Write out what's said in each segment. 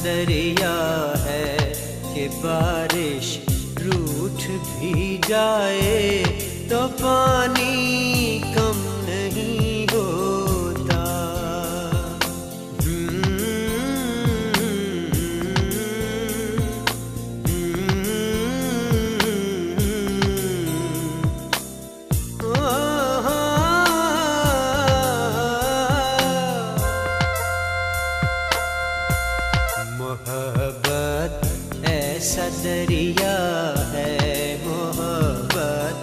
दरिया है कि बारिश रूठ भी जाए तो पानी कम नहीं होता। मोहब्बत ऐसा दरिया है, मोहब्बत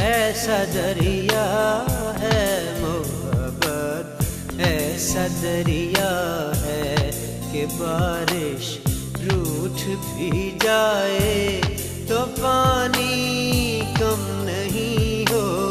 ऐसा दरिया है, मोहब्बत ऐसा दरिया है कि बारिश रूठ भी जाए तो पानी कम नहीं हो।